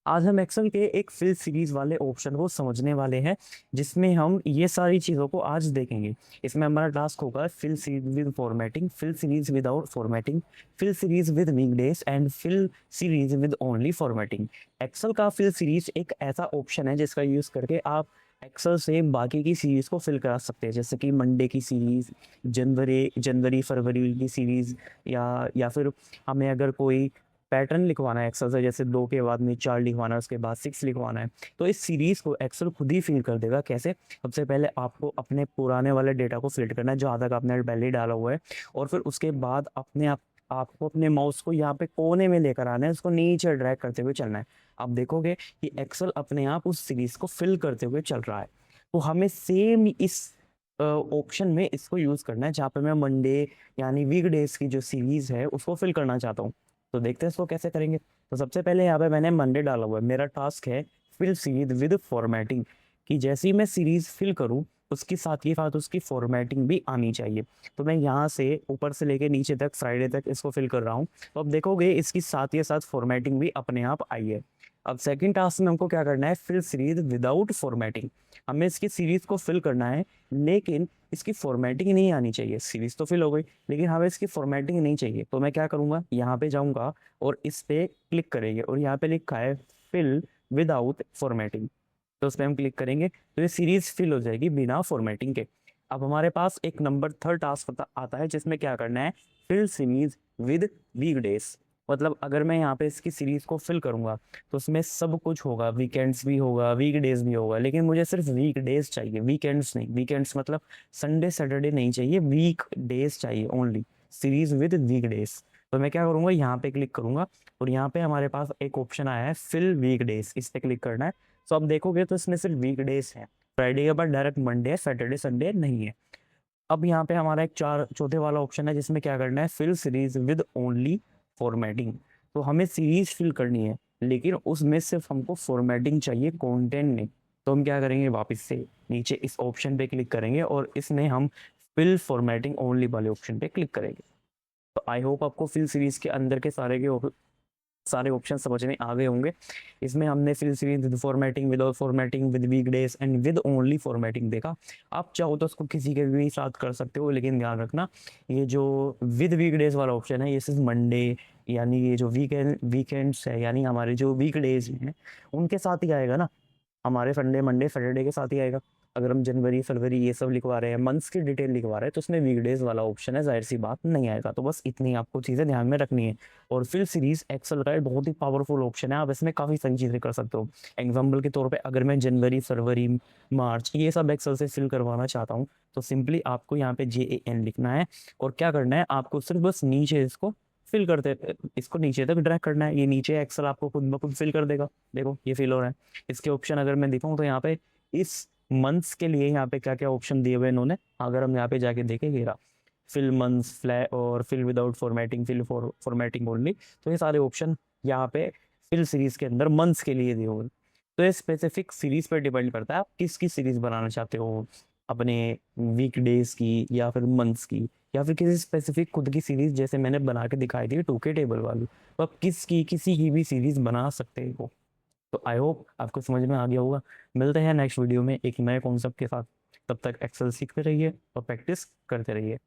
आज हम एक्सेल के एक फिल सीरीज वाले ऑप्शन को समझने वाले हैं, जिसमें हम ये सारी चीज़ों को आज देखेंगे। इसमें हमारा टास्क होगा fill series with formatting, fill series without formatting, fill series with weekdays and fill series with only formatting. Excel का फिल सीरीज एक ऐसा ऑप्शन है जिसका यूज़ करके आप एक्सेल से बाकी की सीरीज़ को फिल करा सकते हैं, जैसे कि मंडे की सीरीज़, जनवरी जनवरी फरवरी की सीरीज़, या फिर हमें अगर कोई पैटर्न लिखवाना है एक्सेल से, जैसे 2 के बाद में 4 लिखवाना है, उसके बाद 6 लिखवाना है, तो इस सीरीज़ को एक्सेल खुद ही फिल कर देगा। कैसे? सबसे पहले आपको अपने पुराने वाले डेटा को फिल करना है जहाँ तक आपने पहले डाला हुआ है, और फिर उसके बाद आपको अपने माउस को यहाँ पे कोने में लेकर आना है, उसको नीचे ड्रैग करते हुए चलना है। आप देखोगे कि एक्सेल अपने आप उस सीरीज़ को फिल करते हुए चल रहा है। तो हमें सेम इस ऑप्शन में इसको यूज़ करना है, जहाँ पे मैं मंडे यानी वीकडेज की जो सीरीज़ है उसको फिल करना चाहता हूँ। तो देखते हैं इसको कैसे करेंगे। तो सबसे पहले यहाँ पे मैंने मंडे डाला हुआ है, मेरा टास्क है फिल सीरीज विद फॉर्मेटिंग, कि जैसे ही मैं सीरीज फिल करूँ उसके साथ ही साथ उसकी फॉर्मेटिंग भी आनी चाहिए। तो मैं यहाँ से ऊपर से लेके नीचे तक फ्राइडे तक इसको फिल कर रहा हूँ। तो अब देखोगे इसकी साथ ही साथ फॉर्मेटिंग भी अपने आप आई है। अब सेकंड टास्क में हमको क्या करना है, फिल सीरीज विदाउट फॉर्मेटिंग। हमें इसकी सीरीज को फिल करना है, लेकिन इसकी फॉर्मेटिंग नहीं आनी चाहिए। सीरीज तो फिल हो गई, लेकिन हमें इसकी फॉर्मेटिंग नहीं चाहिए। तो मैं क्या करूँगा, यहाँ पे जाऊँगा और इस पे क्लिक करेंगे, और यहाँ पे लिखा है फिल विदाउट फॉर्मेटिंग। तो उस पर हम क्लिक करेंगे तो ये सीरीज फिल हो जाएगी बिना फॉर्मेटिंग के। अब हमारे पास एक नंबर थर्ड टास्क आता है, जिसमें क्या करना है, फिल सीरीज विद वीकडेज। मतलब अगर मैं यहाँ पे इसकी सीरीज को फिल करूंगा तो उसमें सब कुछ होगा, वीकेंड्स भी होगा, वीकडेज भी होगा, लेकिन मुझे सिर्फ वीकडेज चाहिए, वीकेंड्स नहीं। वीकेंड्स मतलब संडे सैटरडे नहीं चाहिए, वीक डेज चाहिए ओनली, सीरीज विद वीकडेज। तो मैं क्या करूंगा, यहाँ पे क्लिक करूंगा, और यहाँ पे हमारे पास एक ऑप्शन आया है फिल वीकडेज, इस पे क्लिक करना है। तो अब देखोगे तो इसमें सिर्फ वीकडेज है, फ्राइडे के बाद डायरेक्ट मंडे है, सैटरडे संडे नहीं है। अब यहाँ पे हमारा एक चौथे वाला ऑप्शन है, जिसमें क्या करना है, fill series with only formatting. तो हमें सीरीज फिल करनी है, लेकिन उसमें सिर्फ हमको फॉर्मेटिंग चाहिए, कंटेंट नहीं। तो हम क्या करेंगे, वापस से नीचे इस ऑप्शन पे क्लिक करेंगे और इसमें हम फिल फॉर्मेटिंग ओनली वाले ऑप्शन पे क्लिक करेंगे। तो आई होप आपको फिल सीरीज के अंदर के सारे ऑप्शन समझ में आ गए होंगे। इसमें हमने fill series with formatting, without formatting, with weekdays and with only formatting देखा। आप चाहो तो उसको किसी के भी साथ कर सकते हो, लेकिन ध्यान रखना ये जो विद वीकडेज वाला ऑप्शन है ये सिर्फ मंडे, यानी ये जो वीकेंड्स है, यानी हमारे जो वीकडेज हैं उनके साथ ही आएगा ना, हमारे संडे मंडे सैटरडे के साथ ही आएगा। अगर हम जनवरी फरवरी ये सब लिखवा रहे हैं, मंथ्स की डिटेल लिखवा रहे हैं, तो उसमें वीकडेज वाला ऑप्शन है, जाहिर सी बात नहीं आएगा। तो बस इतनी आपको चीज़ें ध्यान में रखनी है। और फिल सीरीज एक्सेल का एक बहुत ही पावरफुल ऑप्शन है, आप इसमें काफ़ी सारी चीज़ें कर सकते हो। एग्जाम्पल के तौर पर अगर मैं जनवरी फरवरी मार्च ये सब एक्सेल से फिल करवाना चाहता हूँ, तो सिंपली आपको यहाँ पे JAN लिखना है, और क्या करना है, आपको सिर्फ बस नीचे इसको फिल करते, इसको नीचे तक ड्रैग करना है। ये नीचे एक्सेल आपको खुद ब खुद फिल कर देगा। देखो ये फिल हो रहा है। इसके ऑप्शन अगर मैं दिखाऊं तो यहाँ पे इस मंथ्स के लिए यहाँ पे क्या क्या ऑप्शन दिए हुए इन्होंने, अगर हम यहाँ पे जाके देखेंगे, फिल मंथ्स, फ्लैट और fill without formatting, fill formatting only, तो ये सारे ऑप्शन यहाँ पे फिल सीरीज के अंदर मंथ्स के लिए दिए हुए। तो ये स्पेसिफिक सीरीज पर डिपेंड करता है आप किसकी सीरीज बनाना चाहते हो, अपने वीक डेज की या फिर मंथ्स की, या फिर किसी स्पेसिफिक खुद की सीरीज, जैसे मैंने बना के दिखाई थी 2K टेबल वाली। तो आप किसी की भी सीरीज बना सकते हो। तो आई होप आपको समझ में आ गया होगा। मिलते हैं नेक्स्ट वीडियो में एक नए कॉन्सेप्ट के साथ। तब तक एक्सेल सीखते रहिए और प्रैक्टिस करते रहिए।